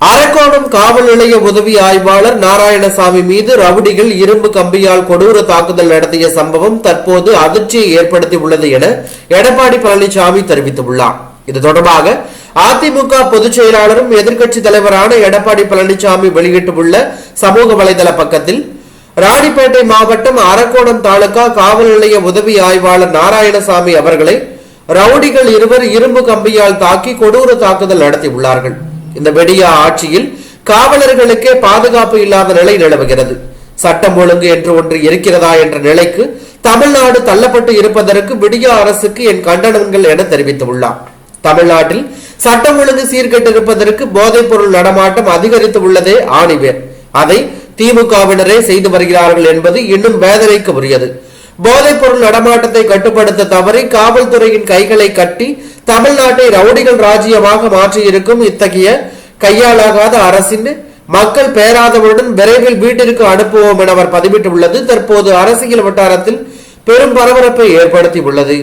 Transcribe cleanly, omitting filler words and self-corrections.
அரக்கோணம் காவல் நிலைய உதவி ஆய்வாளர் நாராயணசாமி மீது ரவுடிகள் இரும்பு கம்பியால் கொடூர தாக்குதல் நடத்திய சம்பவம் தற்போது அதிர்ச்சியை ஏற்படுத்தியுள்ளது என எடப்பாடி பழனிசாமி தெரிவித்துள்ளார். இது தொடர்பாக அதிமுக பொதுச் செயலாளரும் எதிர்க்கட்சி தலைவரான எடப்பாடி பழனிசாமி வெளியிட்டுள்ள சமூக வலைதள பக்கத்தில், ராணிப்பேட்டை மாவட்டம் அரக்கோணம் தாலுகா காவல் நிலைய உதவி ஆய்வாளர் நாராயணசாமி அவர்களை ரவுடிகள் இருவர் இரும்பு கம்பியால் தாக்கி கொடூர தாக்குதல் நடத்தியுள்ளார்கள். இந்த வெடியா ஆட்சியில் காவலர்களுக்கே பாதுகாப்பு இல்லாத நிலை நிலவுகிறது. சட்டம் ஒழுங்கு என்று ஒன்று இருக்கிறதா என்ற நிலைக்கு தமிழ்நாடு தள்ளப்பட்டு இருப்பதற்கு விடியா அரசுக்கு என் கண்டனங்கள் என தெரிவித்துள்ளார். தமிழ்நாட்டில் சட்டம் ஒழுங்கு சீர்கெட்டிருப்பதற்கு போதைப் பொருள் நடமாட்டம் அதிகரித்து உள்ளதே ஆணிவேர். அதை திமுகவினரே செய்து வருகிறார்கள் என்பது இன்னும் வேதனைக்கு உரியது. போதைப் பொருள் நடமாட்டத்தை கட்டுப்படுத்த தவறி காவல்துறையின் கைகளை கட்டி தமிழ்நாட்டை ரவுடிகள் ராஜ்யமாக மாற்றியிருக்கும் இத்தகைய கையாளாகாத அரசின் மக்கள் பேராதவருடன் விரைவில் வீட்டிற்கு அனுப்புவோம் என அவர் பதிவிட்டுள்ளது தற்போது அரசியல் வட்டாரத்தில் பெரும் பரபரப்பை ஏற்படுத்தி உள்ளது.